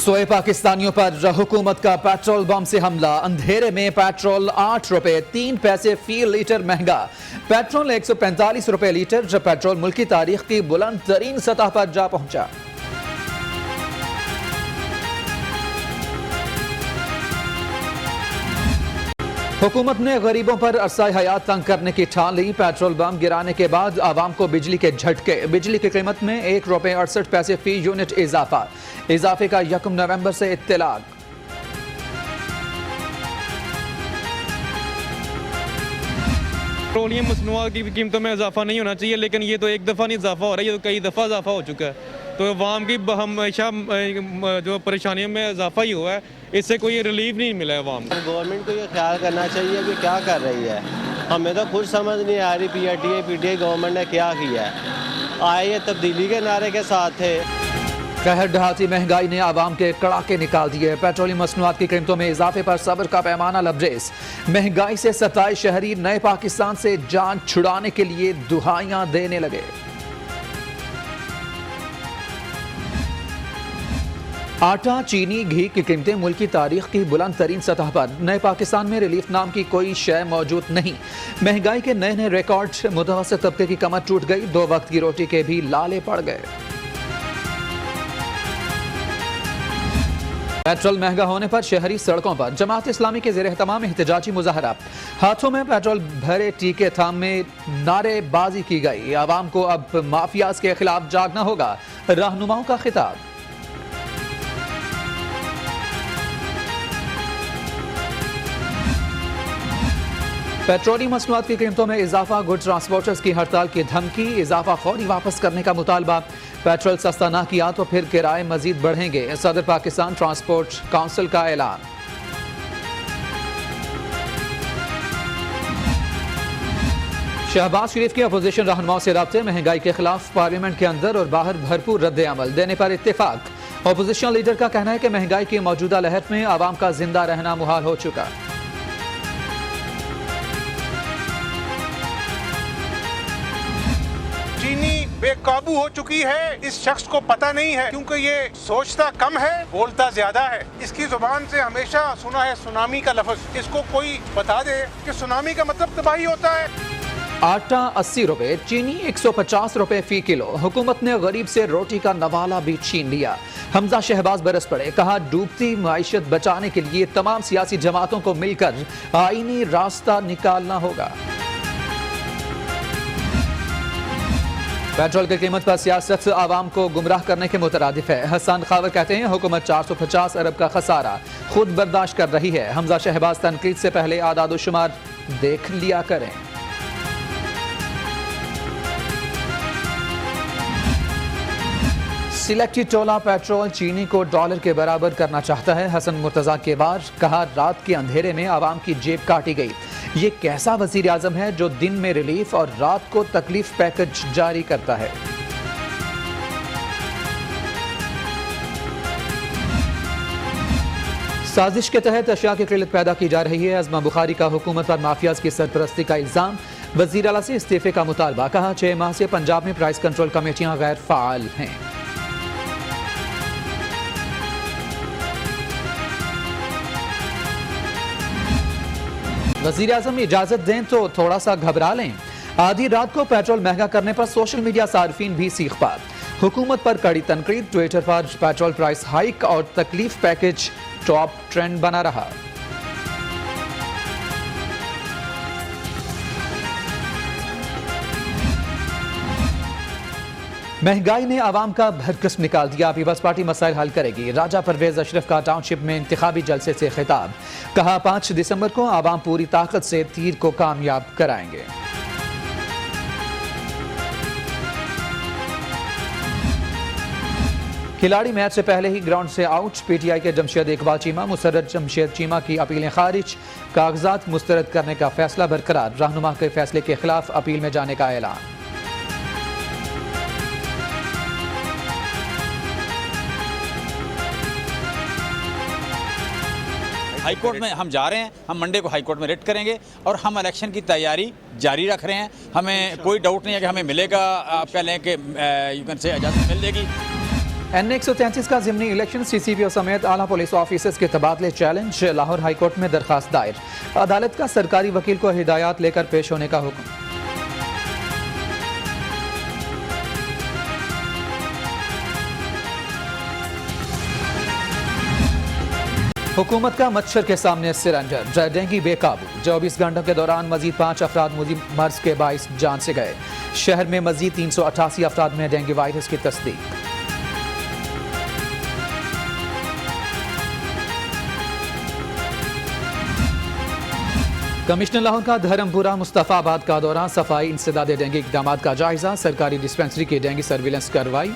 सोए पाकिस्तानियों पर हुकूमत का पेट्रोल बम से हमला। अंधेरे में पेट्रोल 8 रुपए 3 पैसे फी लीटर महंगा। पेट्रोल 145 रुपए लीटर। जब पेट्रोल मुल्क की तारीख की बुलंद तरीन सतह पर जा पहुंचा। हुकूमत ने गरीबों पर अरसाए हयात तंग करने की ठान ली। पेट्रोल बम गिराने के बाद आवाम को बिजली के झटके। बिजली की कीमत में 1 रुपए 68 पैसे फी यूनिट इजाफा। इजाफे का 1 नवंबर से इत्तलाक। पेट्रोलियम मसनूआत की कीमतों में इजाफा नहीं होना चाहिए, लेकिन ये तो एक दफ़ा नहीं इजाफा हो रहा है, ये तो कई दफ़ा इजाफा हो चुका है। तो अवाम की हमेशा जो परेशानियों में इजाफा ही हुआ है, इससे कोई रिलीफ नहीं मिला है अवाम को। गवर्नमेंट को ये ख्याल करना चाहिए कि क्या कर रही है। हमें तो खुद समझ नहीं आ रही पीटीआई गवर्नमेंट ने क्या किया है। आए ये तब्दीली के नारे के साथ थे। कहर ढहाती महंगाई ने आवाम के कड़ाके निकाल दिए। पेट्रोलियम मसनूआत की कीमतों में इजाफे पर सब्र का पैमाना लबरेज। महंगाई से सताए शहरी नए पाकिस्तान से जान छुड़ाने के लिए दुहाइयां देने लगे। आटा, चीनी, घी की कीमतें मुल्क की तारीख की बुलंद तरीन सतह पर। नए पाकिस्तान में रिलीफ नाम की कोई शय मौजूद नहीं। महंगाई के नए नए रिकॉर्ड। मुतवस्सित तबके की कमर टूट गई। 2 वक्त की रोटी के भी लाले पड़ गए। पेट्रोल महंगा होने पर शहरी सड़कों पर। जमात इस्लामी के ज़ेर तमाम एहतजाजी मुजाहरा। हाथों में पेट्रोल भरे टीके थामे नारेबाजी की गई। आवाम को अब माफियाज के खिलाफ जागना होगा। रहनुमाओं का खिताब। पेट्रोलियम मसनूआत की कीमतों में इजाफा। गुड ट्रांसपोर्टर्स की हड़ताल की धमकी। इजाफा फौरी वापस करने का मुतालबा। पेट्रोल सस्ता ना किया तो फिर किराए मजीद बढ़ेंगे। सदर पाकिस्तान ट्रांसपोर्ट काउंसिल का ऐलान। शहबाज शरीफ के अपोजिशन रहनुमाओं से राब्ते। महंगाई के खिलाफ पार्लियामेंट के अंदर और बाहर भरपूर रद्द अमल देने पर इत्तेफाक। अपोजिशन लीडर का कहना है कि महंगाई की मौजूदा लहर में आवाम का जिंदा रहना मुहाल हो चुका। चीनी बेकाबू हो चुकी है। इस शख्स को पता नहीं है, क्योंकि ये सोचता कम है, बोलता ज्यादा है। इसकी जुबान से हमेशा सुना है सुनामी का लफ्ज। इसको कोई बता दे कि सुनामी का मतलब तबाही होता है। आटा 80 रुपए, चीनी 150 रुपए फी किलो। हुकूमत ने गरीब से रोटी का नवाला भी छीन लिया। हमजा शहबाज बरस पड़े। कहा डूबती माइशत बचाने के लिए तमाम सियासी जमातों को मिलकर आईनी रास्ता निकालना होगा। पेट्रोल की कीमत पर सियासत आवाम को गुमराह करने के मुतरादिफ है। हसन खावर कहते हैं हुकूमत 450 अरब का खसारा खुद बर्दाश्त कर रही है। हमजा शहबाज तनकीद से पहले आदादुशुमार देख लिया करें। सिलेक्टी टोला पेट्रोल चीनी को डॉलर के बराबर करना चाहता है। हसन मुर्तजा के बार। कहा रात के अंधेरे में आवाम की जेब काटी गई। ये कैसा वजीर आजम है जो दिन में रिलीफ और रात को तकलीफ पैकेज जारी करता है। साजिश के तहत अशिया की किल्लत पैदा की जा रही है। अज़मा बुखारी का हुकूमत पर माफियाज की सरपरस्ती का इल्जाम। वजीर आला से इस्तीफे का मुतालबा। कहा 6 माह से पंजाब में प्राइस कंट्रोल कमेटियां गैर फाल हैं। वज़ीर आज़म इजाजत दें तो थोड़ा सा घबरा लें। आधी रात को पेट्रोल महंगा करने पर सोशल मीडिया सार्फिन भी सीख पा। हुकूमत पर कड़ी तनकीद। ट्विटर पर पेट्रोल प्राइस हाइक और तकलीफ पैकेज टॉप ट्रेंड बना रहा। महंगाई ने आवाम का भरकस निकाल दिया। पीपल्स पार्टी मसाइल हल करेगी। राजा परवेज अशरफ का टाउनशिप में इंतखाबी जलसे से खिताब। कहा 5 दिसंबर को आवाम पूरी ताकत से तीर को कामयाब कराएंगे। खिलाड़ी मैच से पहले ही ग्राउंड से आउट। पीटीआई के जमशेद इकबाल चीमा। मुसर्रत जमशेद चीमा की अपीलें खारिज। कागजात मुस्तरद करने का फैसला बरकरार। रहनुमा के फैसले के खिलाफ अपील में जाने का ऐलान। हाईकोर्ट में हम जा रहे हैं। हम मंडे को हाईकोर्ट में रिट करेंगे और हम इलेक्शन की तैयारी जारी रख रहे हैं। हमें कोई डाउट नहीं है कि हमें मिलेगा। आप कह लें कि यू कैन से इजाज़त मिल जाएगी। N133 का ज़िमनी इलेक्शन CCPO समेत आला पुलिस ऑफिसर्स के तबादले चैलेंज, लाहौर हाईकोर्ट में दरखास्त दायर। अदालत का सरकारी वकील को हिदायत लेकर पेश होने का हुक्म। हुकूमत का मच्छर के सामने सिलेंडर, डेंगू बेकाबू। 24 घंटों के दौरान मजीद 5 अफराद मर्ज के बाइस जान से गए। शहर में मजीद 388 अफराद में डेंगू वायरस की तस्दीक। कमिश्नर लाहौर का धर्मपुरा मुस्तफ़ाबाद का दौरा, सफाई इंसदाद डेंगू इकदाम का जायजा, सरकारी डिस्पेंसरी की डेंगू सर्विलेंस कार्रवाई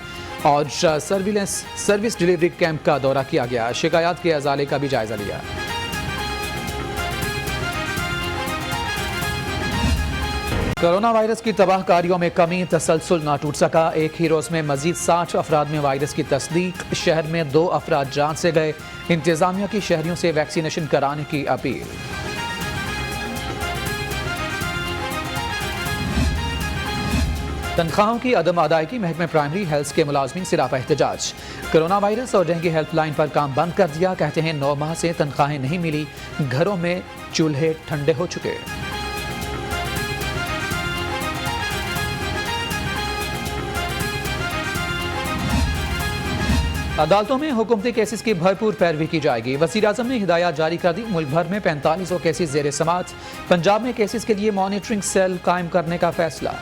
और सर्विस डिलीवरी कैंप का दौरा किया गया। शिकायत के अजाले का भी जायजा लिया। कोरोना वायरस की तबाहकारियों में कमी, तसलसल ना टूट सका। एक ही रोज में मजीद 60 अफराद में वायरस की तस्दीक। शहर में 2 अफराद जान से गए। इंतजामिया की शहरियों से वैक्सीनेशन कराने की अपील। तनख्वाहों की अदम अदायगी, महकमे प्राइमरी हेल्थ के मुलाजमीन से राफा एहतजाज। कोरोना वायरस और डेंगू हेल्पलाइन पर काम बंद कर दिया। कहते हैं 9 माह से तनख्वाहें नहीं मिली, घरों में चूल्हे ठंडे हो चुके। अदालतों में हुकूमती केसेस की भरपूर पैरवी की जाएगी। वज़ीर-ए-आज़म ने हिदायत जारी कर दी। मुल्क भर में 4500 केसेस ज़ेर समाअत। पंजाब में केसेस के लिए मॉनिटरिंग सेल कायम करने का फैसला।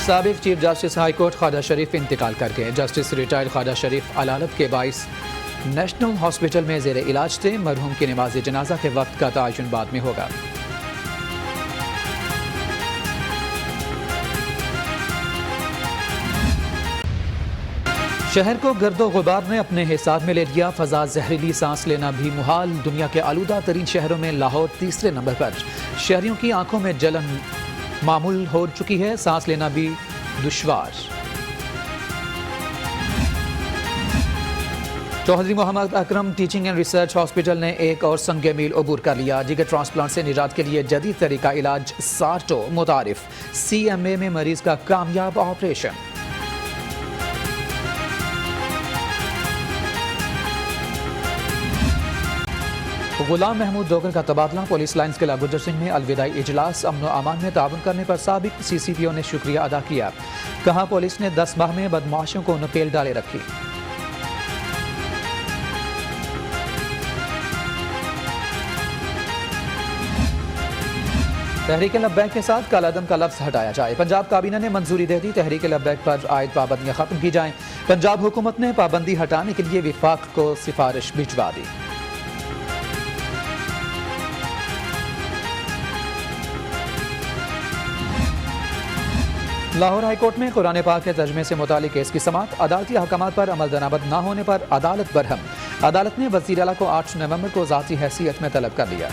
साबिक chief justice high court Khawaja Sharif इंतकाल कर गए। जस्टिस रिटायर्ड ख्वाजा शरीफ अलालत के बाइस नेशनल हॉस्पिटल में ज़ेर इलाज थे। मरहूम की नमाज जनाजा के वक्त का तयन बाद में होगा। शहर को गर्दो गुबार ने अपने हिसाब में ले लिया। फजा जहरीली सांस लेना भी मुहाल। दुनिया के आलूदा तरीन शहरों में लाहौर तीसरे नंबर पर। शहरियों की आंखों में जलन मामूल हो चुकी है, सांस लेना भी दुश्वार। Chaudhary Mohammad Akram teaching and research hospital ने एक और संगे मील अबूर कर लिया। जिगर ट्रांसप्लांट से निजात के लिए जदीद तरीका इलाज सार्टो मुतारिफ। CMA में मरीज का कामयाब ऑपरेशन। गुलाम महमूद डोगर का तबादला। पुलिस लाइन्स किला गुजर सिंह में अलविदाई इजलास। अमन व अमान में ताउन करने पर साबिक CCPO ने शुक्रिया अदा किया। कहा पुलिस ने 10 माह में बदमाशों को नकेल डाले रखी। तहरीक लब्बैक के साथ कालादम का लफ्ज हटाया जाए। पंजाब काबीना ने मंजूरी दे दी। तहरीक लब्बैक पर आयद पाबंदियां खत्म की जाएं। पंजाब हुकूमत ने पाबंदी हटाने के लिए विफाक को सिफारिश भिजवा दी। लाहौर हाईकोर्ट में कुरान पाक के तर्जमे से मुतालिक केस की समाअत। अदालती अहकामात पर अमल दरामद न होने पर अदालत बरहम। अदालत ने वज़ीर आला को 8 नवंबर को ज़ाती हैसियत में तलब कर लिया।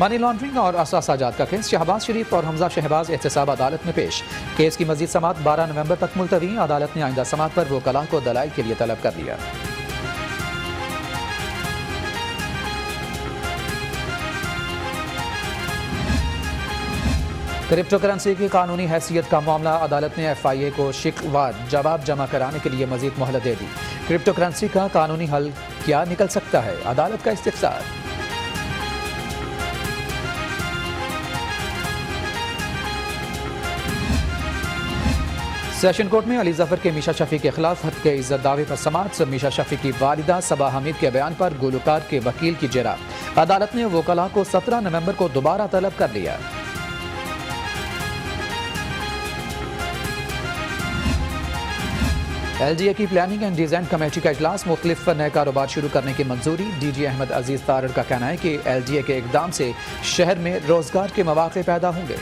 मनी लॉन्ड्रिंग और असासाजात का केस। शहबाज शरीफ और हमजा शहबाज एहतसाब अदालत में पेश। केस की मजीद समाअत 12 नवंबर तक मुलतवी। अदालत ने आइंदा समाअत पर वकला को दलाइल के लिए तलब कर लिया। क्रिप्टो करेंसी की कानूनी हैसियत का मामला। अदालत ने FIA को शिकवार जवाब जमा कराने के लिए मजीद मोहलत दे दी। क्रिप्टो करेंसी का कानूनी हल क्या निकल सकता है, अदालत का इस्तिफसार। सेशन कोर्ट में अली जफर के मीशा शफी के खिलाफ हद के इज्जत दावे पर समाअत। मीशा शफी की वालिदा सबा हमीद के बयान पर गुलकार के वकील की जरा। अदालत ने वकला को 17 नवंबर को दोबारा तलब कर लिया। LGA की प्लानिंग एंड डिजाइन कमेटी का इजलास। मुख्तलिफ नए कारोबार शुरू करने की मंजूरी। DG अहमद अजीज तारड़ का कहना है कि LGA के इकदाम से शहर में रोजगार के मौके पैदा होंगे।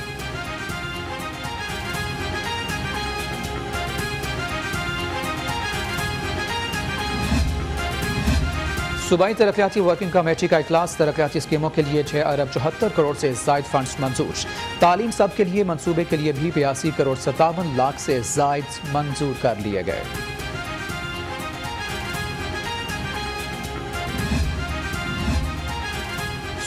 सूबाई तरक्याती वर्किंग कमेटी का इजलास। तरक्याती स्कीमों के लिए 6 अरब 74 करोड़ से जायद फंड्स मंजूर। तालीम सब के लिए मंसूबे के लिए भी 82 करोड़ 57 लाख से जायद मंजूर कर लिए गए।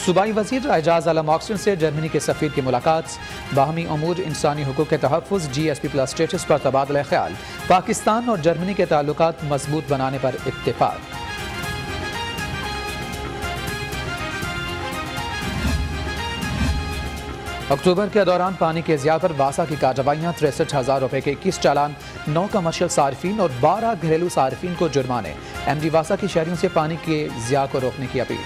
सूबाई वजीर एजाज आलम ऑक्सन से जर्मनी के सफीर की मुलाकात। बाहमी अमूर इंसानी हुकूक के तहफ़्फ़ुज़ GSP प्लस स्टेटस पर तबादला ख्याल। पाकिस्तान और जर्मनी के ताल्लुकात मजबूत बनाने पर इत्तेफाक। अक्टूबर के दौरान पानी के ज़िया पर वासा की कार्रवाइयाँ। 63,000 रुपये के 21 चालान, 9 कमर्शियल सार्फिन और 12 घरेलू सार्फिन को जुर्माने। MD वासा की शहरियों से पानी के ज़िया को रोकने की अपील।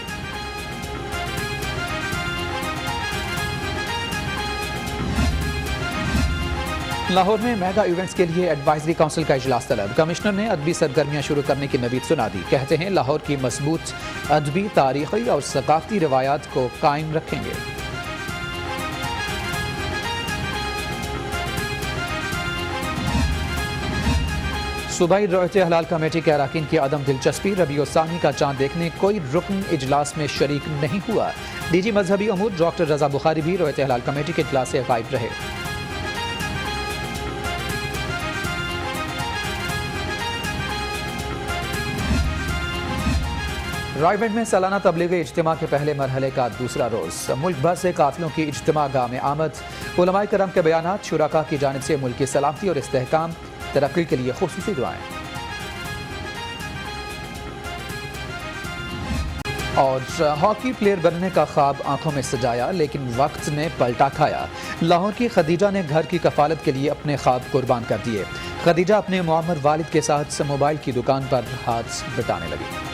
लाहौर में मेगा इवेंट्स के लिए एडवाइजरी काउंसिल का इजलास तलब। कमिश्नर ने अदबी सरगर्मियां शुरू करने की नवीद सुना दी। कहते हैं लाहौर की मजबूत अदबी, तारीखी और सकाफती रिवायात को कायम रखेंगे। सूबाई रोयत हलाल कमेटी के अरकान की अदम दिलचस्पी। रबीउ सानी का चांद देखने कोई रुकन इजलास में शरीक नहीं हुआ। DG मजहबी अमूर डॉक्टर रजा बुखारी भी रोयत हलाल कमेटी के इजलास से गायब रहे। रायगढ़ में सालाना तबलीगी इज्तिमा के पहले मरहले का दूसरा रोज़। मुल्क भर से काफिलों की इज्तिमा गाह में आमद। उलमाए करम के बयानात, शुराका की जानिब से मुल्क की सलामती और इस्तेहकाम, तरक्की के लिए खुसूसी दुआएं। और हॉकी प्लेयर बनने का ख्वाब आंखों में सजाया, लेकिन वक्त ने पलटा खाया। लाहौर की खदीजा ने घर की कफालत के लिए अपने ख्वाब कुर्बान कर दिए। खदीजा अपने मुअम्मर वालिद के साथ मोबाइल की दुकान पर हाथ बटाने लगी।